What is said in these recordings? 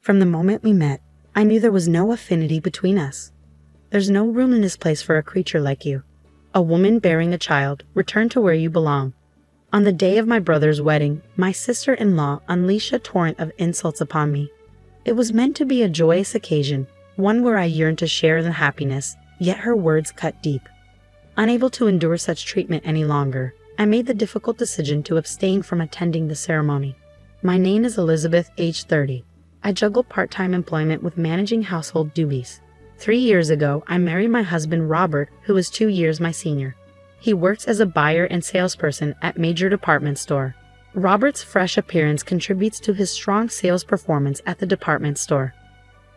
From the moment we met, I knew there was no affinity between us. There's no room in this place for a creature like you. A woman bearing a child, return to where you belong. On the day of my brother's wedding, my sister-in-law unleashed a torrent of insults upon me. It was meant to be a joyous occasion, one where I yearned to share the happiness, yet her words cut deep. Unable to endure such treatment any longer, I made the difficult decision to abstain from attending the ceremony. My name is Elizabeth, age 30. I juggle part-time employment with managing household duties. 3 years ago, I married my husband Robert, who is 2 years my senior. He works as a buyer and salesperson at major department store. Robert's fresh appearance contributes to his strong sales performance at the department store.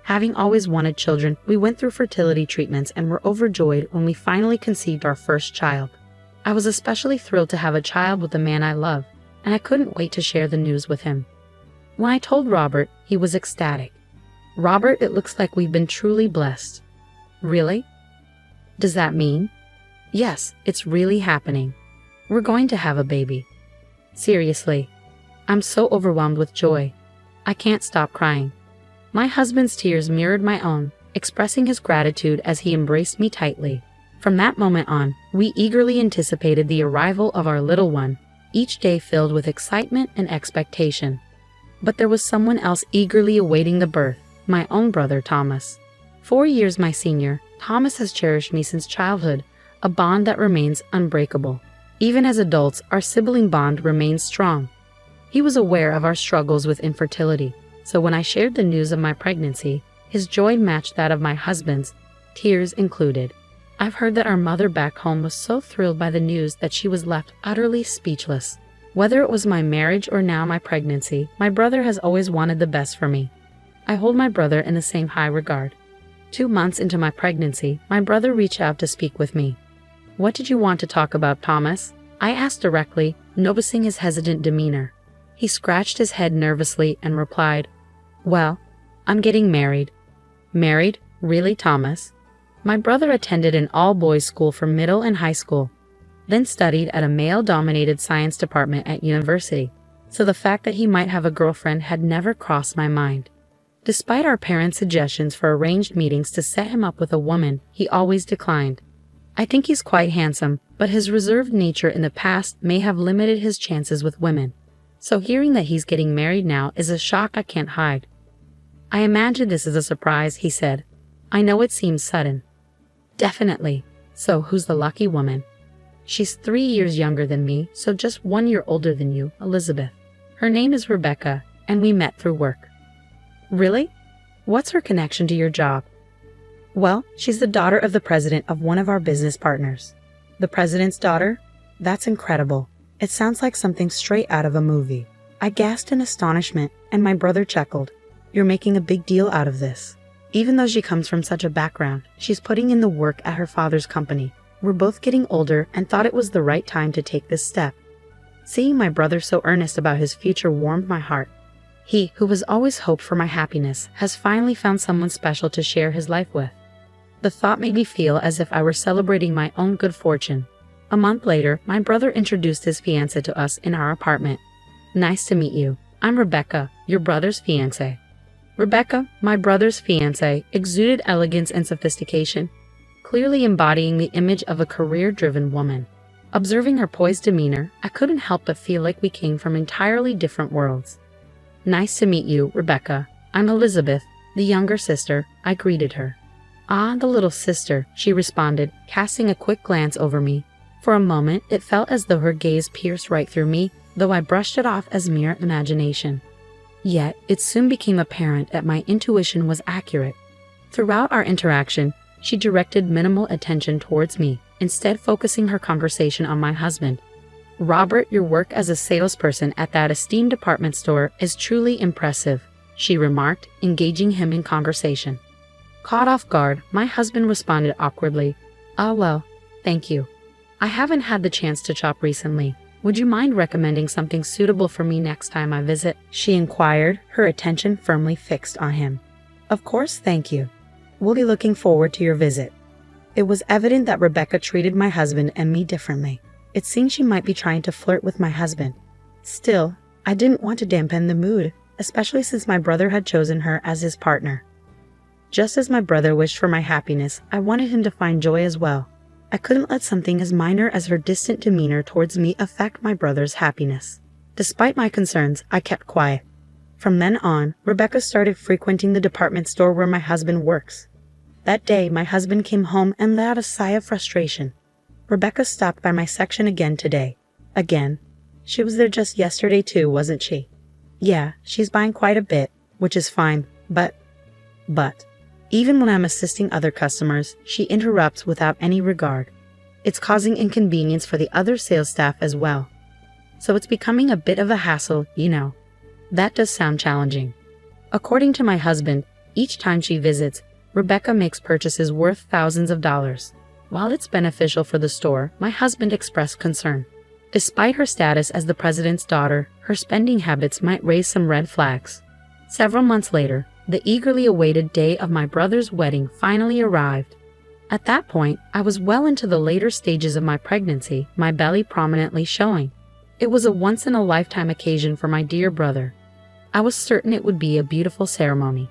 Having always wanted children, we went through fertility treatments and were overjoyed when we finally conceived our first child. I was especially thrilled to have a child with the man I love, and I couldn't wait to share the news with him. When I told Robert, he was ecstatic. Robert, it looks like we've been truly blessed. Really? Does that mean? Yes, it's really happening. We're going to have a baby. Seriously. I'm so overwhelmed with joy. I can't stop crying. My husband's tears mirrored my own, expressing his gratitude as he embraced me tightly. From that moment on, we eagerly anticipated the arrival of our little one, each day filled with excitement and expectation. But there was someone else eagerly awaiting the birth, my own brother Thomas. 4 years my senior, Thomas has cherished me since childhood, a bond that remains unbreakable. Even as adults, our sibling bond remains strong. He was aware of our struggles with infertility, so when I shared the news of my pregnancy, his joy matched that of my husband's, tears included. I've heard that our mother back home was so thrilled by the news that she was left utterly speechless. Whether it was my marriage or now my pregnancy, my brother has always wanted the best for me. I hold my brother in the same high regard. 2 months into my pregnancy, my brother reached out to speak with me. What did you want to talk about, Thomas? I asked directly, noticing his hesitant demeanor. He scratched his head nervously and replied, Well, I'm getting married. Married? Really, Thomas? My brother attended an all-boys school for middle and high school, then studied at a male-dominated science department at university, so the fact that he might have a girlfriend had never crossed my mind. Despite our parents' suggestions for arranged meetings to set him up with a woman, he always declined. I think he's quite handsome, but his reserved nature in the past may have limited his chances with women. So hearing that he's getting married now is a shock I can't hide. I imagine this is a surprise, he said. I know it seems sudden. Definitely. So who's the lucky woman? She's 3 years younger than me, so just 1 year older than you, Elizabeth. Her name is Rebecca, and we met through work. Really? What's her connection to your job? Well, she's the daughter of the president of one of our business partners. The president's daughter? That's incredible. It sounds like something straight out of a movie. I gasped in astonishment, and my brother chuckled. You're making a big deal out of this. Even though she comes from such a background, she's putting in the work at her father's company. We're both getting older and thought it was the right time to take this step. Seeing my brother so earnest about his future warmed my heart. He, who has always hoped for my happiness, has finally found someone special to share his life with. The thought made me feel as if I were celebrating my own good fortune. A month later, my brother introduced his fiancée to us in our apartment. Nice to meet you. I'm Rebecca, your brother's fiancée. Rebecca, my brother's fiancée, exuded elegance and sophistication, clearly embodying the image of a career-driven woman. Observing her poised demeanor, I couldn't help but feel like we came from entirely different worlds. Nice to meet you, Rebecca. I'm Elizabeth, the younger sister, I greeted her. Ah, the little sister, she responded, casting a quick glance over me. For a moment, it felt as though her gaze pierced right through me, though I brushed it off as mere imagination. Yet, it soon became apparent that my intuition was accurate. Throughout our interaction, she directed minimal attention towards me, instead focusing her conversation on my husband. Robert, your work as a salesperson at that esteemed department store is truly impressive, she remarked, engaging him in conversation. Caught off guard, my husband responded awkwardly, well, thank you. I haven't had the chance to shop recently. Would you mind recommending something suitable for me next time I visit? She inquired, her attention firmly fixed on him. Of course, thank you. We'll be looking forward to your visit. It was evident that Rebecca treated my husband and me differently. It seemed she might be trying to flirt with my husband. Still, I didn't want to dampen the mood. especially since my brother had chosen her as his partner. Just as my brother wished for my happiness, I wanted him to find joy as well. I couldn't let something as minor as her distant demeanor towards me affect my brother's happiness. Despite my concerns, I kept quiet. From then on, Rebecca started frequenting the department store where my husband works. That day, my husband came home and let out a sigh of frustration. Rebecca stopped by my section again today. Again. She was there just yesterday too, wasn't she? Yeah, she's buying quite a bit, which is fine, but... Even when I'm assisting other customers, she interrupts without any regard. It's causing inconvenience for the other sales staff as well. So it's becoming a bit of a hassle, you know. That does sound challenging. According to my husband, each time she visits, Rebecca makes purchases worth thousands of dollars. While it's beneficial for the store, my husband expressed concern. Despite her status as the president's daughter, her spending habits might raise some red flags. Several months later, the eagerly awaited day of my brother's wedding finally arrived. At that point, I was well into the later stages of my pregnancy, my belly prominently showing. It was a once-in-a-lifetime occasion for my dear brother. I was certain it would be a beautiful ceremony.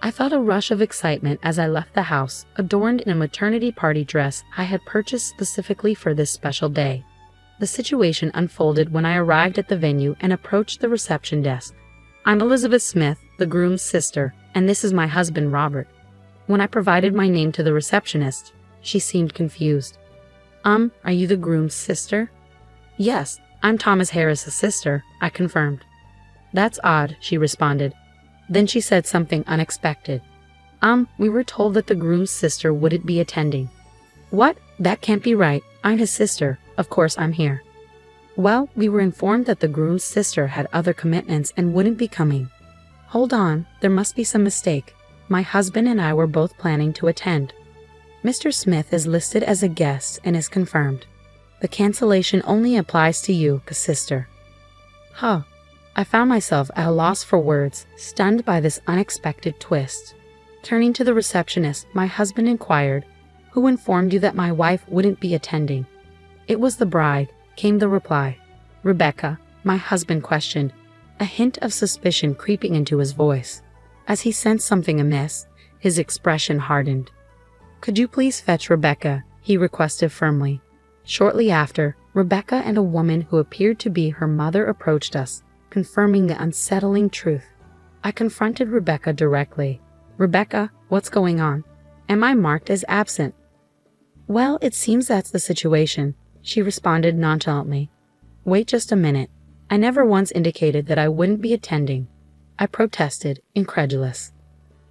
I felt a rush of excitement as I left the house, adorned in a maternity party dress I had purchased specifically for this special day. The situation unfolded when I arrived at the venue and approached the reception desk. I'm Elizabeth Smith, the groom's sister, and this is my husband, Robert. When I provided my name to the receptionist, she seemed confused. Are you the groom's sister? Yes, I'm Thomas Harris's sister, I confirmed. That's odd, she responded. Then she said something unexpected. We were told that the groom's sister wouldn't be attending. What? That can't be right. I'm his sister. Of course I'm here. Well, we were informed that the groom's sister had other commitments and wouldn't be coming. Hold on, there must be some mistake. My husband and I were both planning to attend. Mr. Smith is listed as a guest and is confirmed. The cancellation only applies to you, sister. Huh. I found myself at a loss for words, stunned by this unexpected twist. Turning to the receptionist, my husband inquired, "Who informed you that my wife wouldn't be attending?" "It was the bride," came the reply. "Rebecca," my husband questioned, a hint of suspicion creeping into his voice. As he sensed something amiss, his expression hardened. "Could you please fetch Rebecca?" he requested firmly. Shortly after, Rebecca and a woman who appeared to be her mother approached us, confirming the unsettling truth. I confronted Rebecca directly. "Rebecca, what's going on? Am I marked as absent?" "Well, it seems that's the situation," she responded nonchalantly. "Wait just a minute. I never once indicated that I wouldn't be attending," I protested, incredulous.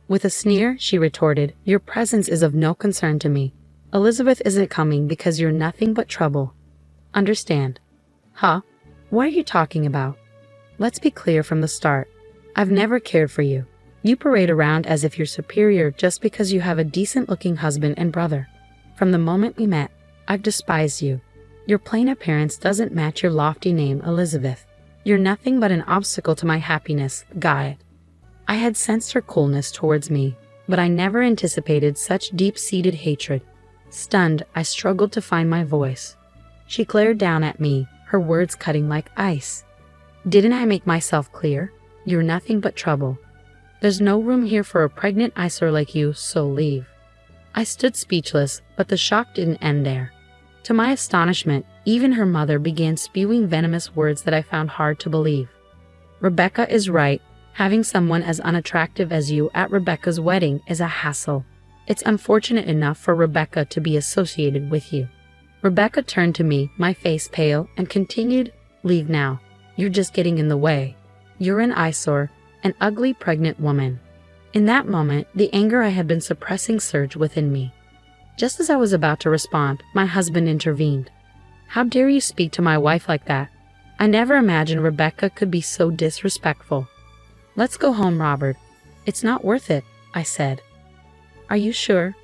With a sneer, she retorted, "Your presence is of no concern to me. Elizabeth isn't coming because you're nothing but trouble. Understand?" "Huh? What are you talking about?" "Let's be clear from the start. I've never cared for you. You parade around as if you're superior just because you have a decent-looking husband and brother. From the moment we met, I've despised you. Your plain appearance doesn't match your lofty name, Elizabeth. You're nothing but an obstacle to my happiness, guide." I had sensed her coolness towards me, but I never anticipated such deep-seated hatred. Stunned, I struggled to find my voice. She glared down at me, her words cutting like ice. "Didn't I make myself clear? You're nothing but trouble. There's no room here for a pregnant eyesore like you, so leave." I stood speechless, but the shock didn't end there. To my astonishment, even her mother began spewing venomous words that I found hard to believe. "Rebecca is right. Having someone as unattractive as you at Rebecca's wedding is a hassle. It's unfortunate enough for Rebecca to be associated with you." Rebecca turned to me, my face pale, and continued, "Leave now. You're just getting in the way. You're an eyesore, an ugly pregnant woman." In that moment, the anger I had been suppressing surged within me. Just as I was about to respond, my husband intervened. "How dare you speak to my wife like that? I never imagined Rebecca could be so disrespectful." "Let's go home, Robert. It's not worth it," I said. "Are you sure?"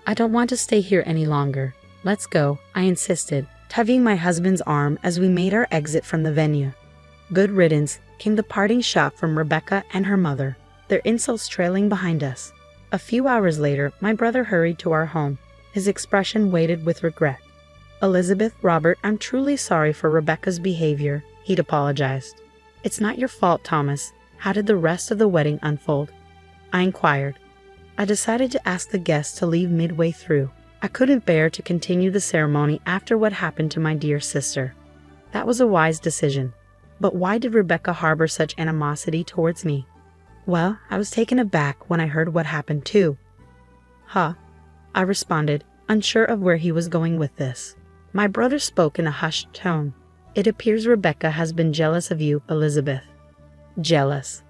"I don't want to stay here any longer. Let's go," I insisted, tugging my husband's arm as we made our exit from the venue. Good riddance came the parting shot from Rebecca and her mother, their insults trailing behind us. A few hours later, my brother hurried to our home, his expression weighted with regret. "Elizabeth, Robert, I'm truly sorry for Rebecca's behavior," he'd apologized. "It's not your fault, Thomas. How did the rest of the wedding unfold? I inquired. I decided to ask the guests to leave midway through. I couldn't bear to continue the ceremony after what happened to my dear sister. That was a wise decision. But why did Rebecca harbor such animosity towards me? Well, I was taken aback when I heard what happened too. Huh? I responded, unsure of where he was going with this. My brother spoke in a hushed tone. It appears Rebecca has been jealous of you, Elizabeth. Jealous.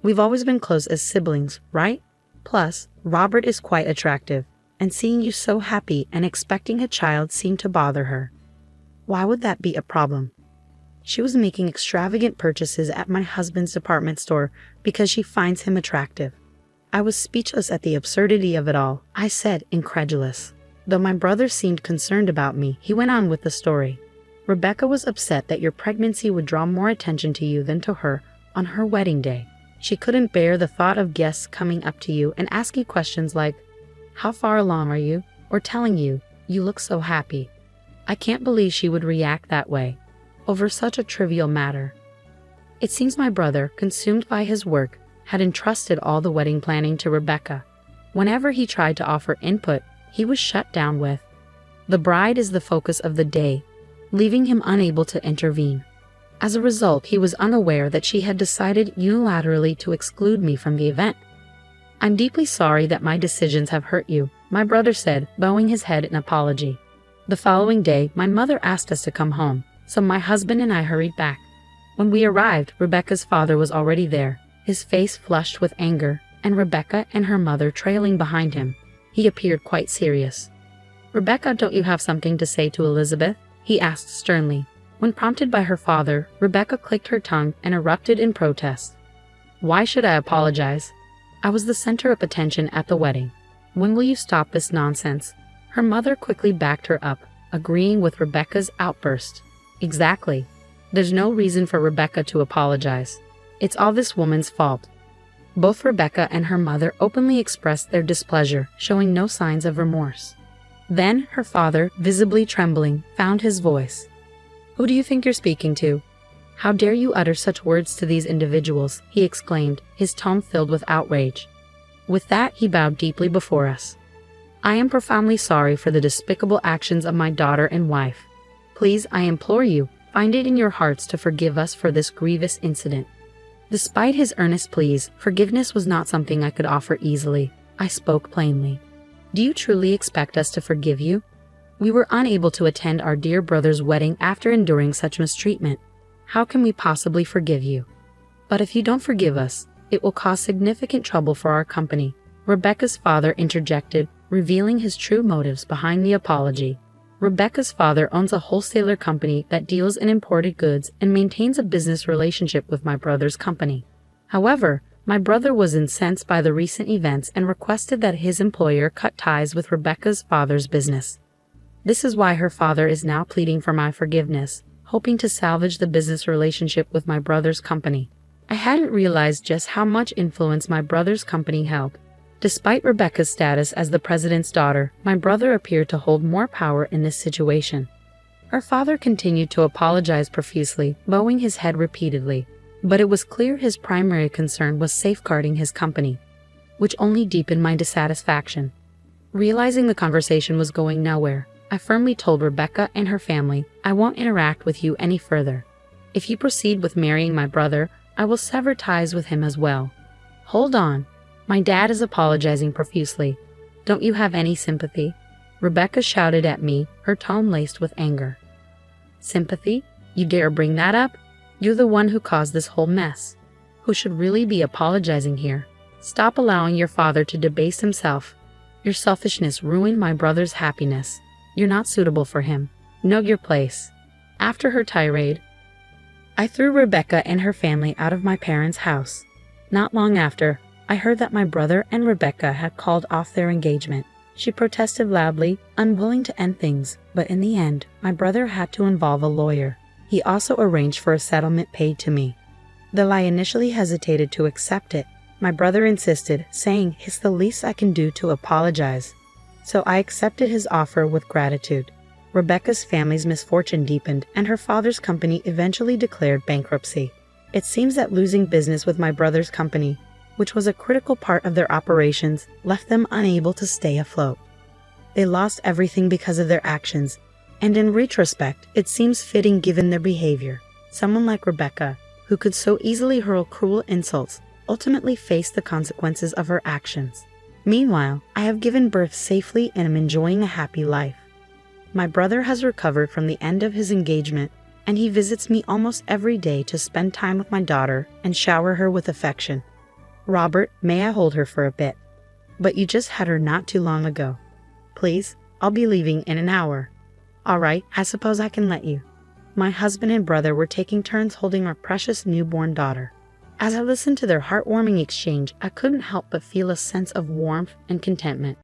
We've always been close as siblings, right? Plus, Robert is quite attractive, and seeing you so happy and expecting a child seemed to bother her. Why would that be a problem? She was making extravagant purchases at my husband's department store because she finds him attractive. I was speechless at the absurdity of it all, I said, incredulous. Though my brother seemed concerned about me, he went on with the story. Rebecca was upset that your pregnancy would draw more attention to you than to her on her wedding day. She couldn't bear the thought of guests coming up to you and asking questions like, "How far along are you?" or telling you, "You look so happy." I can't believe she would react that way over such a trivial matter. It seems my brother, consumed by his work, had entrusted all the wedding planning to Rebecca. Whenever he tried to offer input, he was shut down with, "The bride is the focus of the day," leaving him unable to intervene. As a result, he was unaware that she had decided unilaterally to exclude me from the event. "I'm deeply sorry that my decisions have hurt you," my brother said, bowing his head in apology. The following day, my mother asked us to come home, so my husband and I hurried back. When we arrived, Rebecca's father was already there, his face flushed with anger, and Rebecca and her mother trailing behind him. He appeared quite serious. "Rebecca, don't you have something to say to Elizabeth?" he asked sternly. When prompted by her father, Rebecca clicked her tongue and erupted in protest. "Why should I apologize? I was the center of attention at the wedding. When will you stop this nonsense?" Her mother quickly backed her up, agreeing with Rebecca's outburst. "Exactly. There's no reason for Rebecca to apologize. It's all this woman's fault." Both Rebecca and her mother openly expressed their displeasure, showing no signs of remorse. Then her father, visibly trembling, found his voice. "Who do you think you're speaking to? How dare you utter such words to these individuals?" he exclaimed, his tone filled with outrage. With that, he bowed deeply before us. "I am profoundly sorry for the despicable actions of my daughter and wife. Please, I implore you, find it in your hearts to forgive us for this grievous incident." Despite his earnest pleas, forgiveness was not something I could offer easily. I spoke plainly. "Do you truly expect us to forgive you? We were unable to attend our dear brother's wedding after enduring such mistreatment. How can we possibly forgive you? But if you don't forgive us, it will cause significant trouble for our company," Rebecca's father interjected, revealing his true motives behind the apology. Rebecca's father owns a wholesaler company that deals in imported goods and maintains a business relationship with my brother's company. However, my brother was incensed by the recent events and requested that his employer cut ties with Rebecca's father's business. This is why her father is now pleading for my forgiveness, hoping to salvage the business relationship with my brother's company. I hadn't realized just how much influence my brother's company held. Despite Rebecca's status as the president's daughter, my brother appeared to hold more power in this situation. Her father continued to apologize profusely, bowing his head repeatedly, but it was clear his primary concern was safeguarding his company, which only deepened my dissatisfaction. Realizing the conversation was going nowhere, I firmly told Rebecca and her family, "I won't interact with you any further. If you proceed with marrying my brother, I will sever ties with him as well." "Hold on. My dad is apologizing profusely. Don't you have any sympathy?" Rebecca shouted at me, her tone laced with anger. "Sympathy? You dare bring that up? You're the one who caused this whole mess. Who should really be apologizing here? Stop allowing your father to debase himself. Your selfishness ruined my brother's happiness. You're not suitable for him. Know your place." After her tirade, I threw Rebecca and her family out of my parents' house. Not long after, I heard that my brother and Rebecca had called off their engagement. She protested loudly, unwilling to end things, but in the end, my brother had to involve a lawyer. He also arranged for a settlement paid to me. Though I initially hesitated to accept it, my brother insisted, saying it's the least I can do to apologize. So I accepted his offer with gratitude. Rebecca's family's misfortune deepened, and her father's company eventually declared bankruptcy. It seems that losing business with my brother's company, which was a critical part of their operations, left them unable to stay afloat. They lost everything because of their actions, and in retrospect, it seems fitting given their behavior. Someone like Rebecca, who could so easily hurl cruel insults, ultimately faced the consequences of her actions. Meanwhile, I have given birth safely and am enjoying a happy life. My brother has recovered from the end of his engagement, and he visits me almost every day to spend time with my daughter and shower her with affection. Robert, may I hold her for a bit? But you just had her not too long ago. Please, I'll be leaving in an hour. All right, I suppose I can let you. My husband and brother were taking turns holding our precious newborn daughter. As I listened to their heartwarming exchange, I couldn't help but feel a sense of warmth and contentment.